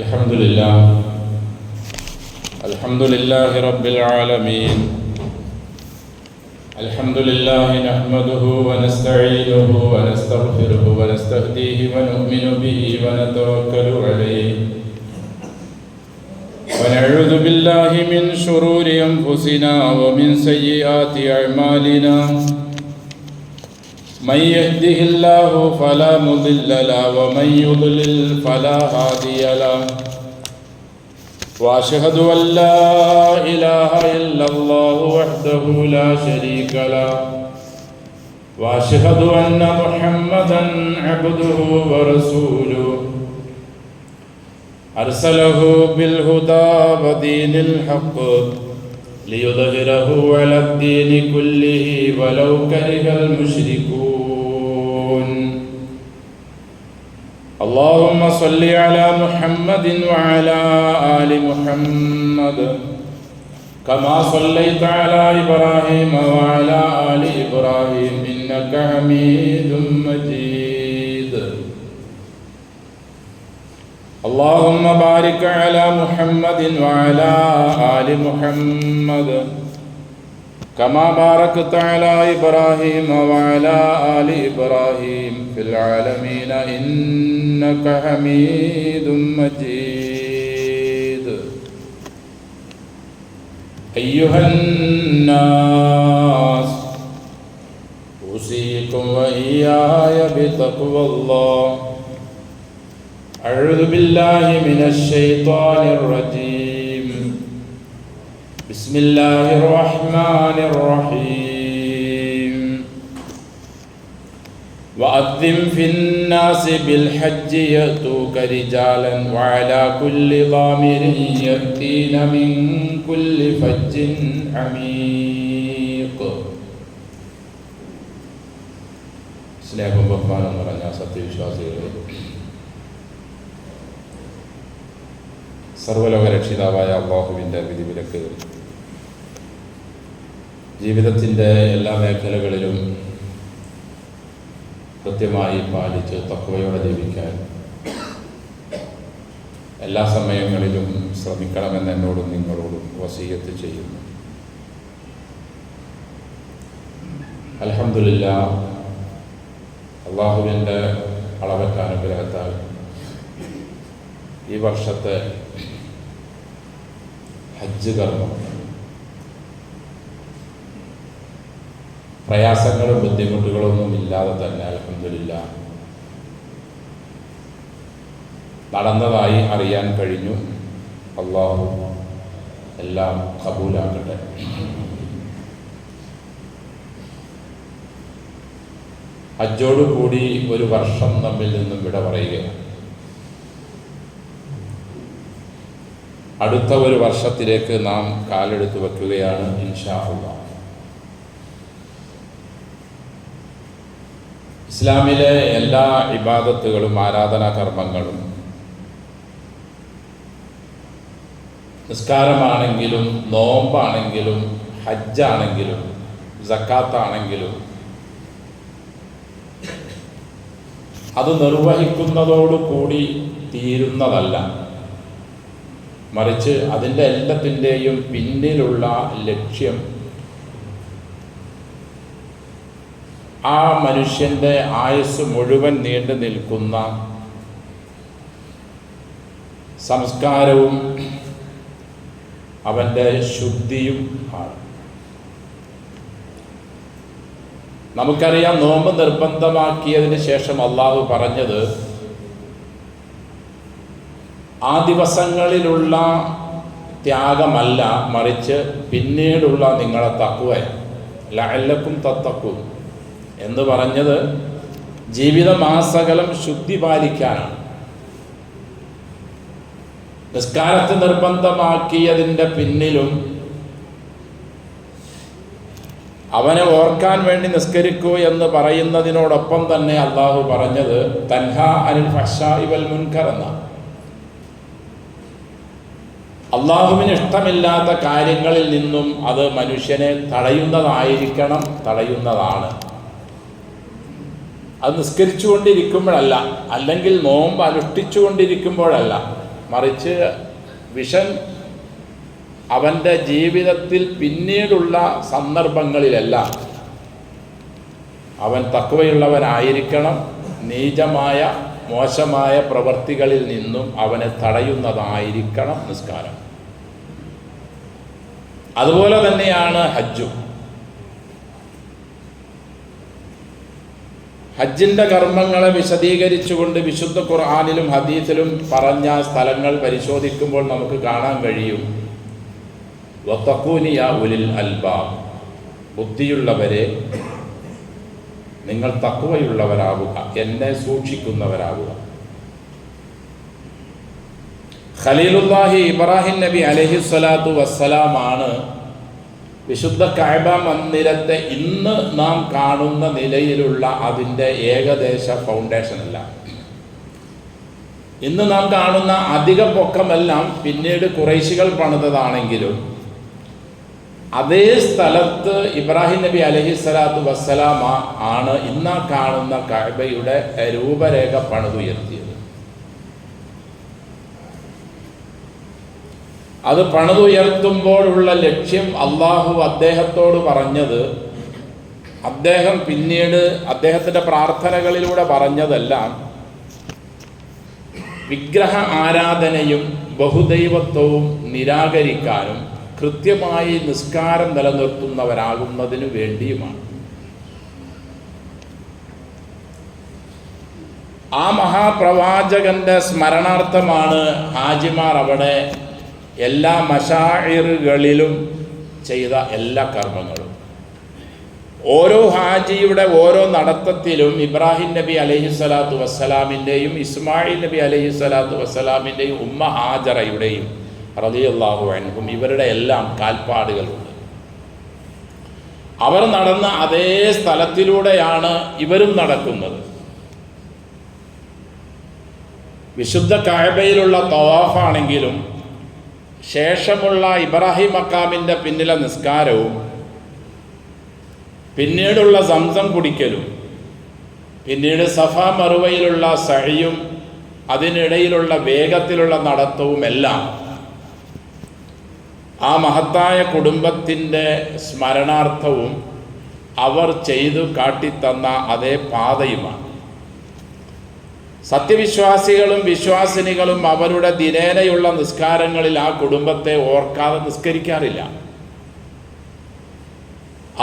الحمد لله رب العالمين. الحمد لله نحمده ونستعينه ونستغفره ونستهديه ونؤمن به ونتوكل عليه ونعوذ بالله من شرور أنفسنا ومن سيئات أعمالنا. من يهده الله فلا مضل له ومن يضلل فلا هادي له. وأشهد أن لا إله إلا الله وحده لا شريك له وأشهد أن محمدا عبده ورسوله أرسله بالهدى ودين الحق ليظهره على الدين كله ولو كره المشركون. اللهم صل على محمد وعلى آل محمد كما صليت على إبراهيم وعلى آل إبراهيم إنك حميد مجيد. اللهم بارك على محمد وعلى آل محمد كما باركت على إبراهيم وعلى آل إبراهيم في العالمين إنك حميد مجيد. أيها الناس أوصيكم وإياي بتقوى الله. أعوذ بالله من الشيطان الرجيم. بسم الله الرحمن الرحيم. وأذن في الناس بالحج يأتوك رجالا وعلى كل ضامر يأتين من كل فج عميق. സ്നേഹം ബഹുമാനം നിറഞ്ഞ സത്യവിശ്വാസികളെ, സർവ്വലോക രക്ഷിതാവായ അല്ലാഹുവിൻ്റെ വിധിവിലക്കുകൾ ജീവിതത്തിൻ്റെ എല്ലാ മേഖലകളിലും കൃത്യമായി പാലിച്ച് തഖ്വയോടെ ജീവിക്കാൻ എല്ലാ സമയങ്ങളിലും ശ്രമിക്കണമെന്ന് എന്നോടും നിങ്ങളോടും വസിയ്യത്ത് ചെയ്യുന്നു. അൽഹംദുലില്ലാഹ്, അല്ലാഹുവിൻ്റെ അളവറ്റ അനുഗ്രഹത്താൽ ഈ വർഷത്തെ ഹജ്ജ് കർമ്മം പ്രയാസങ്ങളും ബുദ്ധിമുട്ടുകളൊന്നും ഇല്ലാതെ തന്നെ അൽഹംദുലില്ലാഹ് നടന്നതായി അറിയാൻ കഴിഞ്ഞു. അല്ലാഹു എല്ലാം ഖബൂലാക്കട്ടെ. ഹജ്ജോടുകൂടി ഒരു വർഷം നമ്മിൽ നിന്നും വിട പറയുകയാണ്. അടുത്ത ഒരു വർഷത്തിലേക്ക് നാം കാലെടുത്ത് വയ്ക്കുകയാണ് ഇൻഷാ അല്ലാഹ്. ഇസ്ലാമിലെ എല്ലാ ഇബാദത്തുകളും ആരാധനാ കർമ്മങ്ങളും, നിസ്കാരമാണെങ്കിലും നോമ്പാണെങ്കിലും ഹജ്ജാണെങ്കിലും സക്കാത്താണെങ്കിലും അത് നിർവഹിക്കുന്നതോടുകൂടി തീരുന്നതല്ല. മറിച്ച് അതിൻ്റെ എല്ലാത്തിൻ്റെയും പിന്നിലുള്ള ലക്ഷ്യം ആ മനുഷ്യൻ്റെ ആയുസ് മുഴുവൻ നീണ്ടു നിൽക്കുന്ന സംസ്കാരവും അവൻ്റെ ശുദ്ധിയും ആണ്. നമുക്കറിയാം, നോമ്പ് നിർബന്ധമാക്കിയതിന് ശേഷം അള്ളാഹു പറഞ്ഞത് ആ ദിവസങ്ങളിലുള്ള ത്യാഗമല്ല, മറിച്ച് പിന്നീടുള്ള നിങ്ങളെ തഖ്വയാണ്. ലഅല്ലക്കും തത്തഖൂൻ എന്ന് പറഞ്ഞത് ജീവിതമാസകലം ശുദ്ധി പാലിക്കാനാണ്. നിസ്കാരത്തെ നിർബന്ധമാക്കിയതിൻ്റെ പിന്നിലും അവനെ ഓർക്കാൻ വേണ്ടി നിസ്കരിക്കൂ എന്ന് പറയുന്നതിനോടൊപ്പം തന്നെ അള്ളാഹു പറഞ്ഞത് തൻഹാ അനിൽ ഫഹ്ശാഇ വൽ മുൻകർ എന്നാണ്. അള്ളാഹുവിന് ഇഷ്ടമില്ലാത്ത കാര്യങ്ങളിൽ നിന്നും അത് മനുഷ്യനെ തടയുന്നതായിരിക്കണം, തടയുന്നതാണ്. അത് നിസ്കരിച്ചുകൊണ്ടിരിക്കുമ്പോഴല്ല, അല്ലെങ്കിൽ നോമ്പ് അനുഷ്ഠിച്ചുകൊണ്ടിരിക്കുമ്പോഴല്ല, മറിച്ച് വിഷൻ അവൻ്റെ ജീവിതത്തിൽ പിന്നീടുള്ള സന്ദർഭങ്ങളിലെല്ലാം അവൻ തഖ്വയുള്ളവനായിരിക്കണം. നീചമായ മോശമായ പ്രവൃത്തികളിൽ നിന്നും അവനെ തടയുന്നതായിരിക്കണം നിസ്കാരം. അതുപോലെ തന്നെയാണ് ഹജ്ജും. ഹജ്ജിൻ്റെ കർമ്മങ്ങളെ വിശദീകരിച്ചുകൊണ്ട് വിശുദ്ധ ഖുർആനിലും ഹദീസിലും പറഞ്ഞ സ്ഥലങ്ങൾ പരിശോധിക്കുമ്പോൾ നമുക്ക് കാണാൻ കഴിയും, വത്തഖൂനി യാ ഉലിൽ അൽബാബ്, ബുദ്ധിയുള്ളവരെ നിങ്ങൾ തഖ്വയുള്ളവരാവുക, എന്നെ സൂക്ഷിക്കുന്നവരാവുക. ഖലീലുല്ലാഹി ഇബ്രാഹിം നബി അലൈഹിസ്സലാത്തു വസ്സലാമാണ് വിശുദ്ധ കഅബ മന്ദിരത്തെ ഇന്ന് നാം കാണുന്ന നിലയിലുള്ള അതിൻ്റെ ഏകദേശ ഫൗണ്ടേഷനല്ല. ഇന്ന് നാം കാണുന്ന അധിക പൊക്കമെല്ലാം പിന്നീട് ഖുറൈശികൾ പണിതതാണെങ്കിലും അതേ സ്ഥലത്ത് ഇബ്രാഹിം നബി അലൈഹിസ്സലാത്തു വസ്സലാം ആണ് ഇന്ന് കാണുന്ന കഅബയുടെ രൂപരേഖ പണിതുയർത്തിയത്. അത് പണിതുയർത്തുമ്പോഴുള്ള ലക്ഷ്യം അള്ളാഹു അദ്ദേഹത്തോട് പറഞ്ഞത്, അദ്ദേഹം പിന്നീട് അദ്ദേഹത്തിൻ്റെ പ്രാർത്ഥനകളിലൂടെ പറഞ്ഞതെല്ലാം വിഗ്രഹ ആരാധനയും ബഹുദൈവത്വവും നിരാകരിക്കാനും കൃത്യമായി നിസ്കാരം നിലനിർത്തുന്നവരാകുന്നതിനു വേണ്ടിയുമാണ്. ആ മഹാപ്രവാചകന്റെ സ്മരണാർത്ഥമാണ് ഹാജിമാർ അവിടെ എല്ലാ മശാഇറുകളിലും ചെയ്ത എല്ലാ കർമ്മങ്ങളും. ഓരോ ഹാജിയുടെ ഓരോ നടത്തത്തിലും ഇബ്രാഹിം നബി അലൈഹിസ്സലാത്തു വസ്സലാമിൻ്റെയും ഇസ്മായിൽ നബി അലൈഹിസ്സലാത്തു വസ്സലാമിൻ്റെയും ഉമ്മ ഹാജറയുടെയും റളിയല്ലാഹു അൻഹും ഇവരുടെ എല്ലാം കാൽപ്പാടുകളുണ്ട്. അവർ നടന്ന അതേ സ്ഥലത്തിലൂടെയാണ് ഇവരും നടക്കുന്നത്. വിശുദ്ധ കഅബയിലുള്ള തവാഫാണെങ്കിലും ശേഷമുള്ള ഇബ്രാഹിം മക്കാമിൻ്റെ പിന്നിലെ നിസ്കാരവും പിന്നീടുള്ള സംസം കുടിക്കലും പിന്നീട് സഫ മറുവയിലുള്ള സഅയും അതിനിടയിലുള്ള വേഗത്തിലുള്ള നടത്തവും എല്ലാം ആ മഹത്തായ കുടുംബത്തിൻ്റെ സ്മരണാർത്ഥവും അവർ ചെയ്തു കാട്ടിത്തന്ന അതേ പാതയുമാണ്. സത്യവിശ്വാസികളും വിശ്വാസിനികളും അവരുടെ ദിനേനയുള്ള നിസ്കാരങ്ങളിൽ ആ കുടുംബത്തെ ഓർക്കാതെ നിസ്കരിക്കാറില്ല.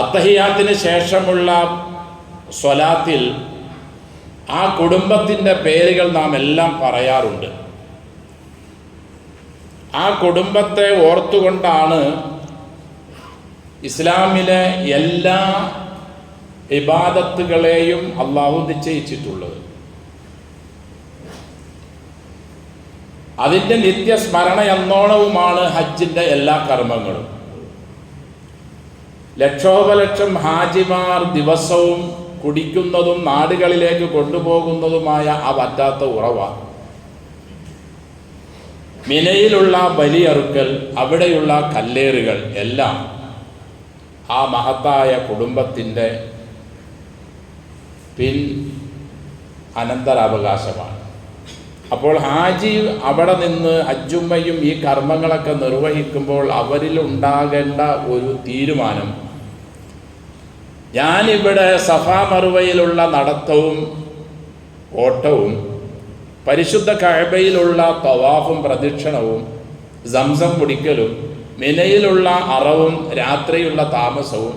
അത്തഹിയാത്തിന് ശേഷമുള്ള സ്വലാത്തിൽ ആ കുടുംബത്തിൻ്റെ പേരുകൾ നാം എല്ലാം പറയാറുണ്ട്. ആ കുടുംബത്തെ ഓർത്തുകൊണ്ടാണ് ഇസ്ലാമിലെ എല്ലാ ഇബാദത്തുകളെയും അള്ളാഹു നിശ്ചയിച്ചിട്ടുള്ളത്. അതിൻ്റെ നിത്യസ്മരണ എന്നോണവുമാണ് ഹജ്ജിൻ്റെ എല്ലാ കർമ്മങ്ങളും. ലക്ഷോപലക്ഷം ഹാജിമാർ ദിവസവും കുടിക്കുന്നതും നാടുകളിലേക്ക് കൊണ്ടുപോകുന്നതുമായ ആ വറ്റാത്ത ഉറവ, മിനയിലുള്ള ബലിയറുക്കൽ, അവിടെയുള്ള കല്ലേറുകൾ എല്ലാം ആ മഹത്തായ കുടുംബത്തിൻ്റെ അനന്തരാവകാശമാണ്. അപ്പോൾ ഹാജി അവിടെ നിന്ന് ഹജ്ജുമ്മയും ഈ കർമ്മങ്ങളൊക്കെ നിർവഹിക്കുമ്പോൾ അവരിൽ ഉണ്ടാകേണ്ട ഒരു തീരുമാനം, ഞാനിവിടെ സഫാ മറുവയിലുള്ള നടത്തവും ഓട്ടവും പരിശുദ്ധ കഅബയിലുള്ള തവാഫും പ്രദക്ഷിണവും സംസം കുടിക്കലും മിനയിലുള്ള അറവും രാത്രിയുള്ള താമസവും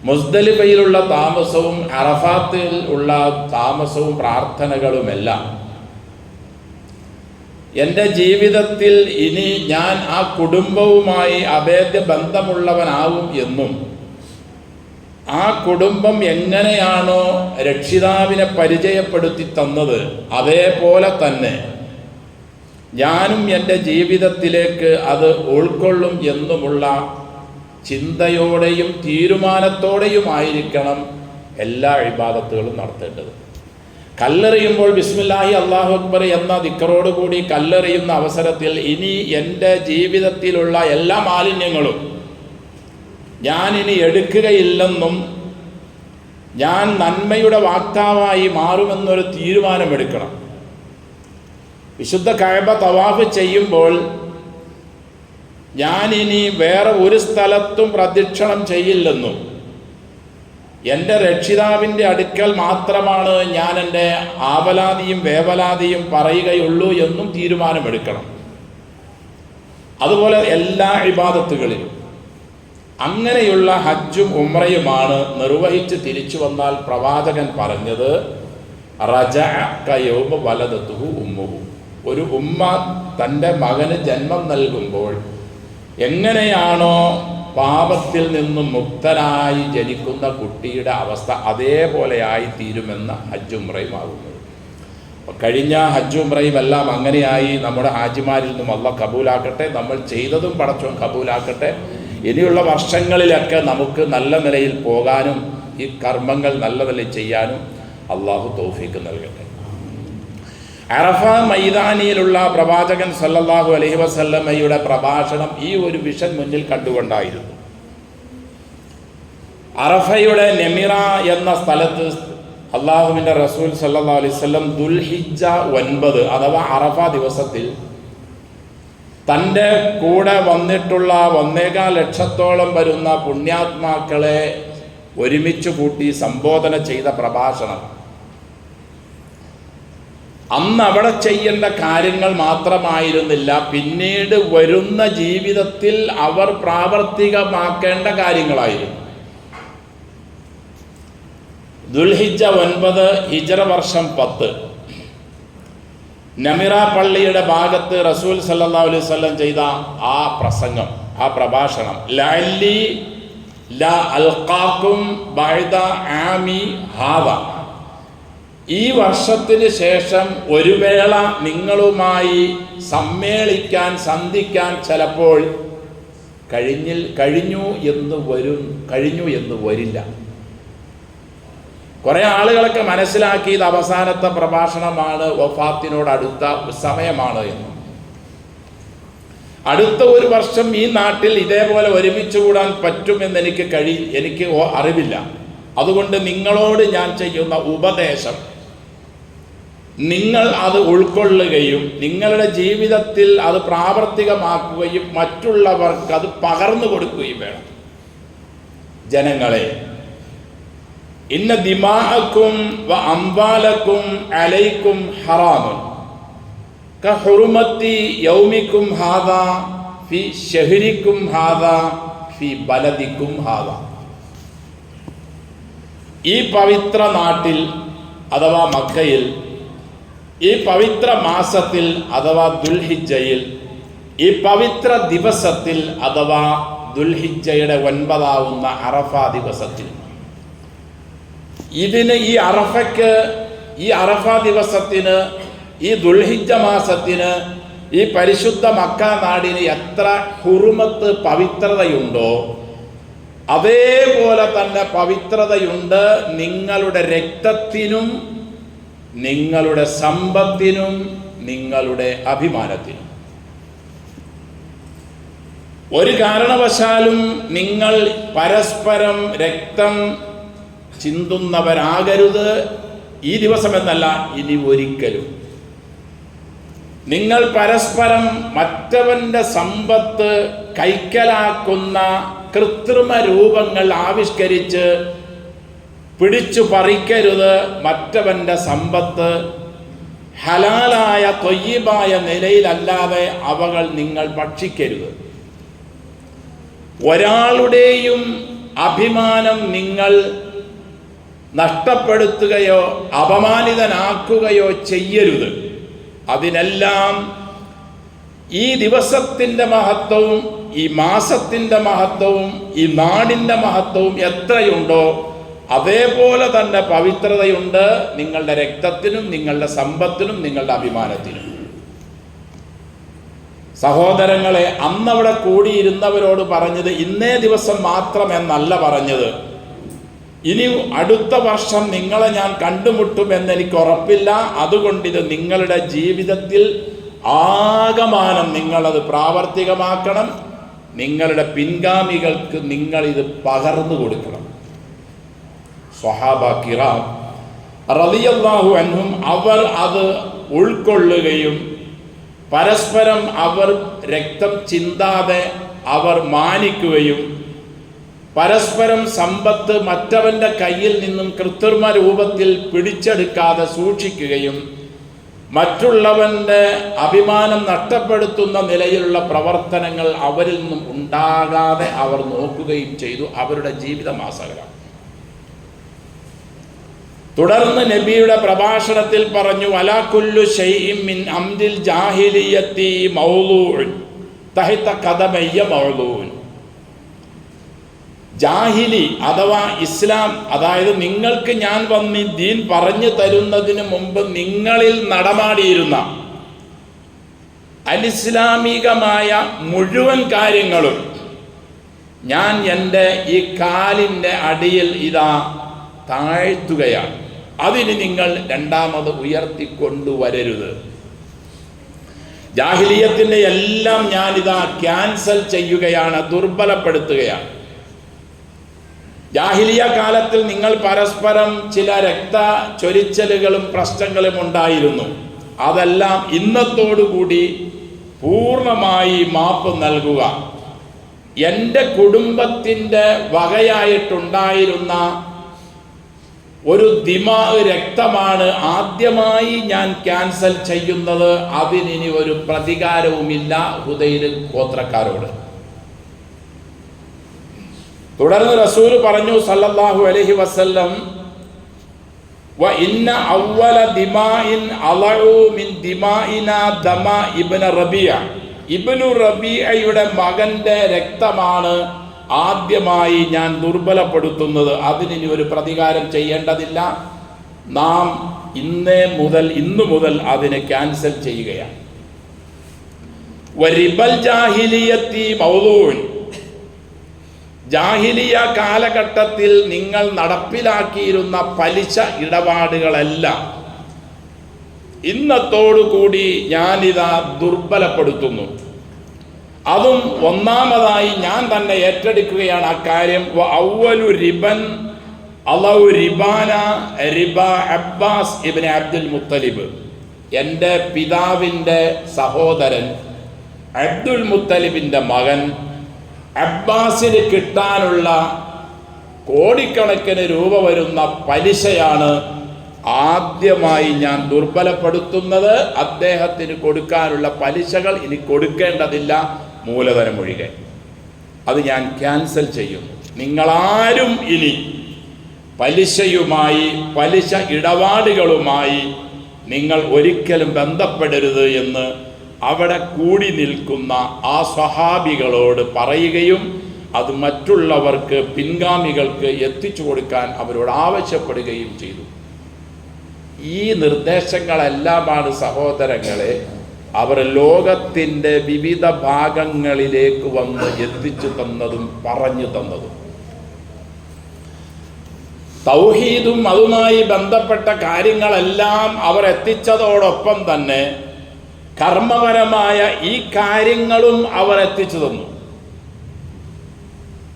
മുസ്ദലിഫയിലുള്ള താമസവും അറഫാത്തിൽ ഉള്ള താമസവും പ്രാർത്ഥനകളുമെല്ലാം എൻ്റെ ജീവിതത്തിൽ ഇനി ഞാൻ ആ കുടുംബവുമായി അഭേദ്യ ബന്ധമുള്ളവനാവും എന്നും ആ കുടുംബം എങ്ങനെയാണോ രക്ഷിതാവിനെ പരിചയപ്പെടുത്തി തന്നത് അതേപോലെ തന്നെ ഞാനും എൻ്റെ ജീവിതത്തിലേക്ക് അത് ഉൾക്കൊള്ളും എന്നുമുള്ള ചിന്തയോടെയും തീരുമാനത്തോടെയുമായിരിക്കണം എല്ലാ ഇബാദത്തുകളും നടത്തേണ്ടത്. കല്ലെറിയുമ്പോൾ ബിസ്മില്ലാഹി അല്ലാഹു അക്ബർ എന്ന ദിക്റോടുകൂടി കല്ലെറിയുന്ന അവസരത്തിൽ ഇനി എൻ്റെ ജീവിതത്തിലുള്ള എല്ലാ മാലിന്യങ്ങളും ഞാനിനി എടുക്കുകയില്ലെന്നും ഞാൻ നന്മയുടെ വാക്താവായി മാറുമെന്നൊരു തീരുമാനമെടുക്കണം. വിശുദ്ധ കഅബ തവാഫ് ചെയ്യുമ്പോൾ ഞാനിനി വേറെ ഒരു സ്ഥലത്തും പ്രദക്ഷിണം ചെയ്യില്ലെന്നും എൻ്റെ രക്ഷിതാവിൻ്റെ അടുക്കൽ മാത്രമാണ് ഞാൻ എൻ്റെ ആവലാതിയും വേവലാതിയും പറയുകയുള്ളൂ എന്നും തീരുമാനമെടുക്കണം. അതുപോലെ എല്ലാ ഇബാദത്തുകളിലും അങ്ങനെയുള്ള ഹജ്ജും ഉംറയുമാണ് നിർവഹിച്ച് തിരിച്ചു വന്നാൽ പ്രവാചകൻ പറഞ്ഞത് റജഅ കയൗമ വലദതുഹു ഉമ്മുഹു. ഒരു ഉമ്മ തൻ്റെ മകന് ജന്മം നൽകുമ്പോൾ എങ്ങനെയാണോ പാപത്തിൽ നിന്നും മുക്തനായി ജനിക്കുന്ന കുട്ടിയുടെ അവസ്ഥ അതേപോലെയായി തീരുമെന്ന ഹജ്ജും ഉംറയും ആകുന്നത്. കഴിഞ്ഞ ഹജ്ജും ഉംറയും എല്ലാം അങ്ങനെയായി നമ്മുടെ ഹാജിമാരിൽ നിന്നും അല്ലാഹ് കബൂലാക്കട്ടെ. നമ്മൾ ചെയ്തതും പടച്ചോൻ കബൂലാക്കട്ടെ. ഇനിയുള്ള വർഷങ്ങളിലൊക്കെ നമുക്ക് നല്ല നിലയിൽ പോകാനും ഈ കർമ്മങ്ങൾ നല്ല നിലയിൽ ചെയ്യാനും അള്ളാഹു തൗഫീക്ക് നൽകട്ടെ. അറഫ മൈതാനിയിലുള്ള പ്രവാചകൻ സല്ലല്ലാഹു അലൈഹി വസല്ലമയുടെ പ്രഭാഷണം ഈ ഒരു വിഷൻ മുന്നിൽ കണ്ടുകൊണ്ടായിരുന്നു. അറഫയുടെ നെമിറ എന്ന സ്ഥലത്ത് അള്ളാഹുവിൻ്റെ റസൂൽ സല്ലല്ലാഹു അലൈഹി വസല്ലം ദുൽഹിജ്ജ 9 അഥവാ അറഫ ദിവസത്തിൽ തൻ്റെ കൂടെ വന്നിട്ടുള്ള 1.25 ലക്ഷത്തോളം വരുന്ന പുണ്യാത്മാക്കളെ ഒരുമിച്ച് കൂട്ടി സംബോധന ചെയ്ത പ്രഭാഷണം അന്ന് അവിടെ ചെയ്യേണ്ട കാര്യങ്ങൾ മാത്രമായിരുന്നില്ല, പിന്നീട് വരുന്ന ജീവിതത്തിൽ അവർ പ്രാവർത്തികമാക്കേണ്ട കാര്യങ്ങളായിരുന്നു. ദുൽഹിജ്ജ 9 ഹിജ്റ വർഷം 10 നമിറ പള്ളിയുടെ ഭാഗത്ത് റസൂൽ സല്ലല്ലാഹു അലൈഹി വസല്ലം ചെയ്ത ആ പ്രസംഗം, ആ പ്രഭാഷണം ലഅല്ലി ലാ അൽഖാകും ബഅദ ആമി ഹാദ, ഈ വർഷത്തിന് ശേഷം ഒരു വേള നിങ്ങളുമായി സമ്മേളിക്കാൻ സന്ധിക്കാൻ ചിലപ്പോൾ കഴിഞ്ഞു എന്ന് വരില്ല. കുറേ ആളുകളൊക്കെ മനസ്സിലാക്കി ഇത് അവസാനത്തെ പ്രഭാഷണമാണ്, വഫാത്തിനോട് അടുത്ത സമയമാണ് എന്ന്. അടുത്ത ഒരു വർഷം ഈ നാട്ടിൽ ഇതേപോലെ ഒരുമിച്ച് കൂടാൻ പറ്റുമെന്ന് എനിക്ക് അറിവില്ല. അതുകൊണ്ട് നിങ്ങളോട് ഞാൻ ചെയ്യുന്ന ഉപദേശം, നിങ്ങൾ അത് ഉൾക്കൊള്ളുകയും നിങ്ങളുടെ ജീവിതത്തിൽ അത് പ്രാവർത്തികമാക്കുകയും മറ്റുള്ളവർക്ക് അത് പകർന്നു കൊടുക്കുകയും വേണം. ജനങ്ങളെ, ഇന്ന ദിമാഅക്കും വ അംവാലക്കും അലൈക്കും ഹറാമുൻ കഹുറുമത്തി യൗമിക്കും ഹാദാ ഫി ശഹരിക്കും ഹാദാ ഫി ബലദിക്കും ഹാദാ. ഈ പവിത്ര നാട്ടിൽ അഥവാ മക്കയിൽ, ഈ പവിത്ര മാസത്തിൽ അഥവാ ദുൽഹിജ്ജയിൽ, ഈ പവിത്ര ദിവസത്തിൽ അഥവാ ദുൽഹിജ്ജയുടെ 9 അറഫ ദിവസത്തിൽ, ഈ അറഫ ദിവസത്തിന്, ഈ ദുൽഹിജ്ജ മാസത്തിന്, ഈ പരിശുദ്ധ മക്ക നാടിന് എത്ര ഹുറുമത്ത് പവിത്രതയുണ്ടോ അതേപോലെ തന്നെ പവിത്രതയുണ്ട് നിങ്ങളുടെ രക്തത്തിനും നിങ്ങളുടെ സമ്പത്തിനും നിങ്ങളുടെ അഭിമാനത്തിനും. ഒരു കാരണവശാലും നിങ്ങൾ പരസ്പരം രക്തം ചിന്തുന്നവരാകരുത്. ഈ ദിവസമെന്നല്ല, ഇനി ഒരിക്കലും. നിങ്ങൾ പരസ്പരം മറ്റവൻ്റെ സമ്പത്ത് കൈക്കലാക്കുന്ന കൃത്രിമ രൂപങ്ങൾ ആവിഷ്കരിച്ച് പിടിച്ചു പറിക്കരുത്. മറ്റവൻ്റെ സമ്പത്ത് ഹലാലായ ത്വയ്യിബായ നിലയിലല്ലാതെ അവകൾ നിങ്ങൾ ഭക്ഷിക്കരുത്. ഒരാളുടെയും അഭിമാനം നിങ്ങൾ നഷ്ടപ്പെടുത്തുകയോ അപമാനിതനാക്കുകയോ ചെയ്യരുത്. അതിനെല്ലാം ഈ ദിവസത്തിൻ്റെ മഹത്വവും ഈ മാസത്തിൻ്റെ മഹത്വവും ഈ നാടിൻ്റെ മഹത്വവും എത്രയുണ്ടോ അതേപോലെ തന്നെ പവിത്രതയുണ്ട് നിങ്ങളുടെ രക്തത്തിനും നിങ്ങളുടെ സമ്പത്തിനും നിങ്ങളുടെ അഭിമാനത്തിനും. സഹോദരങ്ങളെ, അന്നവിടെ കൂടിയിരുന്നവരോട് പറഞ്ഞത് ഇന്നേ ദിവസം മാത്രമെന്നല്ല പറഞ്ഞത്. ഇനി അടുത്ത വർഷം നിങ്ങളെ ഞാൻ കണ്ടുമുട്ടുമെന്ന് എനിക്ക് ഉറപ്പില്ല. അതുകൊണ്ടിത് നിങ്ങളുടെ ജീവിതത്തിൽ ആകമാനം നിങ്ങളത് പ്രാവർത്തികമാക്കണം. നിങ്ങളുടെ പിൻഗാമികൾക്ക് നിങ്ങളിത് പകർന്നു കൊടുക്കണം. സ്വഹാബ കിറാം റളിയല്ലാഹു അൻഹും അവർ അത് ഉൾക്കൊള്ളുകയും പരസ്പരം അവർ രക്തം ചിന്താതെ അവർ മാനിക്കുകയും പരസ്പരം സമ്പത്ത് മറ്റവൻ്റെ കയ്യിൽ നിന്നും കൃത്രിമ രൂപത്തിൽ പിടിച്ചെടുക്കാതെ സൂക്ഷിക്കുകയും മറ്റുള്ളവൻ്റെ അഭിമാനം നഷ്ടപ്പെടുത്തുന്ന നിലയിലുള്ള പ്രവർത്തനങ്ങൾ അവരിൽ നിന്നും ഉണ്ടാകാതെ അവർ നോക്കുകയും ചെയ്തു. അവരുടെ ജീവിതമാസകരം. തുടർന്ന് നബിയുടെ പ്രഭാഷണത്തിൽ പറഞ്ഞു, അലാ കുല്ലു ശൈഇൻ മിൻ അംരിൽ ജാഹിലിയ്യത്തി മൗളൂഉൻ തഹത ഖദമയ്യ മൗളൂൻ. ജാഹിലി അഥവാ ഇസ്ലാം, അതായത് നിങ്ങൾക്ക് ഞാൻ വന്ന് ദീൻ പറഞ്ഞു തരുന്നതിന് മുമ്പ് നിങ്ങളിൽ നടമാടിയിരുന്ന അനിസ്ലാമികമായ മുഴുവൻ കാര്യങ്ങളും ഞാൻ എൻ്റെ ഈ കാലിൻ്റെ അടിയിൽ ഇതാ താഴ്ത്തുകയാണ്. അതിന് നിങ്ങൾ രണ്ടാമത് ഉയർത്തിക്കൊണ്ടുവരരുത്. ജാഹിലിയത്തിൻ്റെ എല്ലാം ഞാനിതാ ക്യാൻസൽ ചെയ്യുകയാണ്, ദുർബലപ്പെടുത്തുകയാണ്. ജാഹിലിയ കാലത്തിൽ നിങ്ങൾ പരസ്പരം ചില രക്ത ചൊരിച്ചലുകളും പ്രശ്നങ്ങളും ഉണ്ടായിരുന്നു. അതെല്ലാം ഇന്നത്തോടുകൂടി പൂർണ്ണമായി മാപ്പ് നൽകുക. എൻ്റെ കുടുംബത്തിൻ്റെ വകയായിട്ടുണ്ടായിരുന്ന ഒരു ദിമാ രക്തമാണ് ആദ്യമായി ഞാൻ ക്യാൻസൽ ചെയ്യുന്നത്. അതിനി ഒരു പ്രതികാരവുമില്ല ഹുദൈൽ ഗോത്രക്കാരോട്. തുടർന്ന് റസൂൽ പറഞ്ഞു സല്ലല്ലാഹു അലൈഹി വസല്ലം, വ ഇന്ന അവ്വല ദിമാഇൻ അളഉ മിൻ ദിമാഇനാ ദമ ഇബ്നു റബീഅ. ഇബ്നു റബീഅയുടെ മകന്റെ രക്തമാണ് ആദ്യമായി ഞാൻ ദുർബലപ്പെടുത്തുന്നത്. അതിനി ഒരു പ്രതികാരം ചെയ്യേണ്ടതില്ല. നാം ഇന്നു മുതൽ അതിനെ ക്യാൻസൽ ചെയ്യുകയാണ്. വരിബൽ ജാഹിലിയത്തി മൗളൂൻ. ജാഹിലിയ കാലഘട്ടത്തിൽ നിങ്ങൾ നടപ്പിലാക്കിയിരുന്ന പലിശ ഇടപാടുകളെല്ലാം ഇന്നത്തോടുകൂടി ഞാനിതാ ദുർബലപ്പെടുത്തുന്നു. അതും ഒന്നാമതായി ഞാൻ തന്നെ ഏറ്റെടുക്കുകയാണ് അക്കാര്യം. അവ്വലു റിബൻ അലൗ റിബാന റിബ അബ്ബാസ് ഇബ്നു അബ്ദുൽ മുത്തലിബ്. എൻ്റെ പിതാവിൻ്റെ സഹോദരൻ അബ്ദുൽ മുത്തലിബിൻ്റെ മകൻ അബ്ബാസിന് കിട്ടാനുള്ള കോടിക്കണക്കിന് രൂപ വരുന്ന പലിശയാണ് ആദ്യമായി ഞാൻ ദുർബലപ്പെടുത്തുന്നത്. അദ്ദേഹത്തിന് കൊടുക്കാനുള്ള പലിശകൾ ഇനി കൊടുക്കേണ്ടതില്ല, മൂലധനം ഒഴികെ. അത് ഞാൻ ക്യാൻസൽ ചെയ്യുന്നു. നിങ്ങളാരും ഇനി പലിശയുമായി, പലിശ ഇടപാടുകളുമായി നിങ്ങൾ ഒരിക്കലും ബന്ധപ്പെടരുത് എന്ന് അവിടെ കൂടി നിൽക്കുന്ന ആ സ്വഹാബികളോട് പറയുകയും അത് മറ്റുള്ളവർക്ക്, പിൻഗാമികൾക്ക് എത്തിച്ചു കൊടുക്കാൻ അവരോട് ആവശ്യപ്പെടുകയും ചെയ്തു. ഈ നിർദ്ദേശങ്ങളെല്ലാമാണ് സഹോദരങ്ങളെ അവർ ലോകത്തിൻ്റെ വിവിധ ഭാഗങ്ങളിലേക്ക് വന്ന് എത്തിച്ചു തന്നതും പറഞ്ഞു തന്നതും. തൗഹീദും അതുമായി ബന്ധപ്പെട്ട കാര്യങ്ങളെല്ലാം അവർ എത്തിച്ചതോടൊപ്പം തന്നെ കർമ്മപരമായ ഈ കാര്യങ്ങളും അവർ എത്തിച്ചു തന്നു.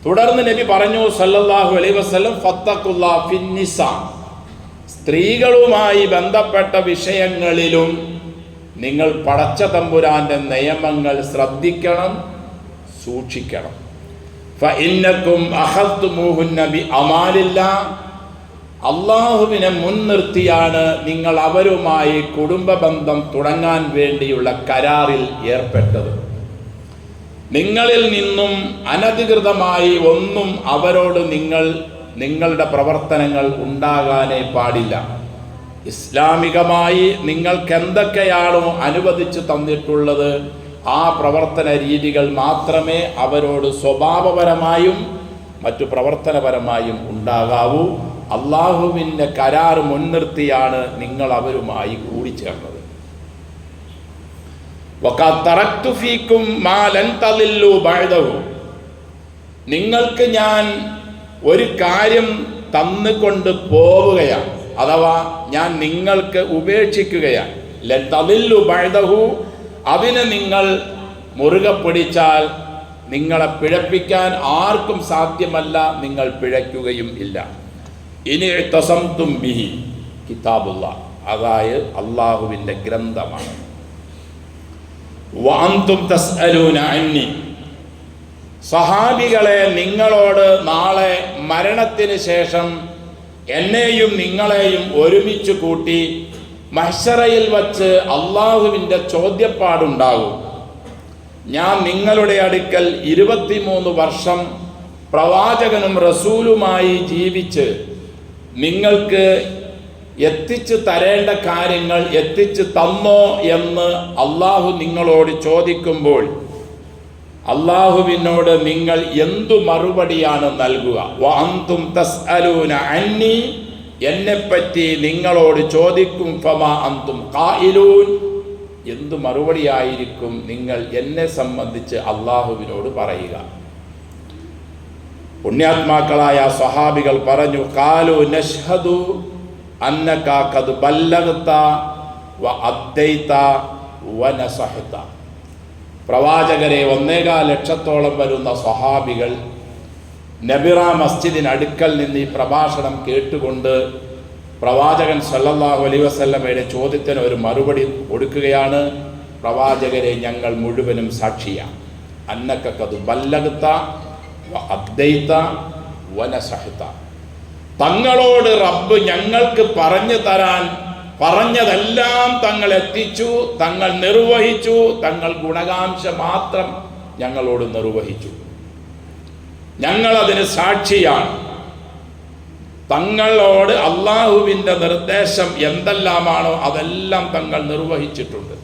തുടർന്ന് നബി പറഞ്ഞു സല്ലല്ലാഹു അലൈഹി വസല്ലം, ഫത്തഖുല്ലാ ഫിന്നിസാ. സ്ത്രീകളുമായി ബന്ധപ്പെട്ട വിഷയങ്ങളിലും നിങ്ങൾ പടച്ച തമ്പുരാന്റെ നിയമങ്ങൾ ശ്രദ്ധിക്കണം, സൂക്ഷിക്കണം. ഫഇന്നകും അഖദ്തുമൂഹുന്ന ബി അമാലില്ലാ. അള്ളാഹുവിനെ മുൻനിർത്തിയാണ് നിങ്ങൾ അവരുമായി കുടുംബ ബന്ധം തുടങ്ങാൻ വേണ്ടിയുള്ള കരാറിൽ ഏർപ്പെട്ടത്. നിങ്ങളിൽ നിന്നും അനധികൃതമായി ഒന്നും അവരോട് നിങ്ങളുടെ പ്രവർത്തനങ്ങൾ ഉണ്ടാകാനേ പാടില്ല. ഇസ്ലാമികമായി നിങ്ങൾക്ക് എന്തൊക്കെയാണോ അനുവദിച്ചു തന്നിട്ടുള്ളത് ആ പ്രവർത്തന രീതികൾ മാത്രമേ അവരോട് സ്വഭാവപരമായും മറ്റു പ്രവർത്തനപരമായും ഉണ്ടാകാവൂ. അള്ളാഹുവിൻ്റെ കരാർ മുൻനിർത്തിയാണ് നിങ്ങൾ അവരുമായി കൂടിച്ചേർന്നത്. വഖദ് തറക്തു ഫീകും മാ ലൻ തളില്ലു ബഅദഹു. നിങ്ങൾക്ക് ഞാൻ ഒരു കാര്യം തന്നുകൊണ്ട് പോവുകയാണ്, അഥവാ ഞാൻ നിങ്ങൾക്ക് ഉപേക്ഷിക്കുകയാണ്. ലൻ തളില്ലു ബഅദഹു. അതിനെ നിങ്ങൾ മുറുകെ പിടിച്ചാൽ നിങ്ങളെ പിഴപ്പിക്കാൻ ആർക്കും സാധ്യമല്ല, നിങ്ങൾ പിഴയ്ക്കുകയും ഇല്ല. ഇനി തസംതും ബിഹി കിതാബുല്ലാഹ്, അതായത് അള്ളാഹുവിൻ്റെ ഗ്രന്ഥമാണ്. വഅൻതും തസ്അലൂന അന്നി, സഹാബികളെ നിങ്ങളോട് നാളെ മരണത്തിന് ശേഷം എന്നെയും നിങ്ങളെയും ഒരുമിച്ച് കൂട്ടി മഹ്ശറയിൽ വച്ച് അള്ളാഹുവിൻ്റെ ചോദ്യപ്പാടുണ്ടാകും. ഞാൻ നിങ്ങളുടെ അടുക്കൽ 23 വർഷം പ്രവാചകനും റസൂലുമായി ജീവിച്ച് നിങ്ങൾക്ക് എത്തിച്ചു തരേണ്ട കാര്യങ്ങൾ എത്തിച്ചു തന്നോ എന്ന് അള്ളാഹു നിങ്ങളോട് ചോദിക്കുമ്പോൾ അള്ളാഹുവിനോട് നിങ്ങൾ എന്തു മറുപടിയാണ് നൽകുക? വഅൻതും തസ്അലൂന അന്നി, എന്നെപ്പറ്റി നിങ്ങളോട് ചോദിക്കും. ഫമാ അൻതും ഖായിലൂൻ, എന്തു മറുപടിയായിരിക്കും നിങ്ങൾ എന്നെ സംബന്ധിച്ച് അള്ളാഹുവിനോട് പറയുക? പുണ്യാത്മാക്കളായ സ്വഹാബികൾ പറഞ്ഞു, ഖാലു നഷ്ഹദു അന്നക ഖദ് ബല്ലഗ്ത വ അദ്ദൈത വ നസഹത. പ്രവാചകരെ 1.25 ലക്ഷത്തോളം വരുന്ന സ്വഹാബികൾ നബിറ മസ്ജിദിനടുക്കൽ നിന്ന് ഈ പ്രഭാഷണം കേട്ടുകൊണ്ട് പ്രവാചകൻ സല്ലല്ലാഹു അലൈഹി വസല്ലമയുടെ ചോദ്യത്തിന് ഒരു മറുപടി കൊടുക്കുകയാണ്. പ്രവാചകരെ, ഞങ്ങൾ മുഴുവനും സാക്ഷിയാണ്. അന്നക ഖദ് ബല്ലഗ്ത വ അദ്ദൈത വ നസഹത. തങ്ങളോട് റബ്ബ് ഞങ്ങൾക്ക് പറഞ്ഞു തരാൻ പറഞ്ഞതെല്ലാം തങ്ങൾ എത്തിച്ചു, തങ്ങൾ നിർവഹിച്ചു, തങ്ങൾ ഗുണകാംക്ഷ മാത്രം ഞങ്ങളോട് നിർവഹിച്ചു. ഞങ്ങളതിന് സാക്ഷിയാണ്. തങ്ങളോട് അള്ളാഹുവിൻ്റെ നിർദ്ദേശം എന്തെല്ലാമാണോ അതെല്ലാം തങ്ങൾ നിർവഹിച്ചിട്ടുണ്ട്.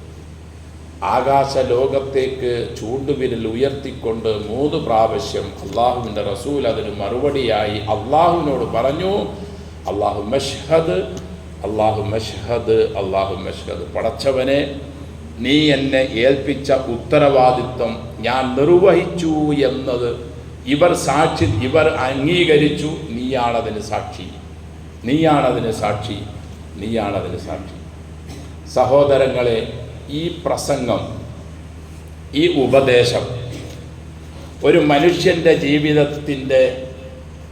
ആകാശ ലോകത്തേക്ക് ചൂണ്ടുവിരൽ ഉയർത്തിക്കൊണ്ട് 3 പ്രാവശ്യം അള്ളാഹുവിൻ്റെ റസൂൽ അതിന് മറുപടിയായി അള്ളാഹുവിനോട് പറഞ്ഞു, അള്ളാഹു മഷ്ഹദ്, അള്ളാഹു മഷ്ഹദ്, അള്ളാഹു മഷ്ഹദ്. പടച്ചവനെ, നീ എന്നെ ഏൽപ്പിച്ച ഉത്തരവാദിത്വം ഞാൻ നിർവഹിച്ചു എന്നത് ഇവർ അംഗീകരിച്ചു. നീയാണതിന് സാക്ഷി, നീയാണതിന് സാക്ഷി, നീയാണതിന് സാക്ഷി. സഹോദരങ്ങളെ, ഈ പ്രസംഗം, ഈ ഉപദേശം ഒരു മനുഷ്യൻ്റെ ജീവിതത്തിൻ്റെ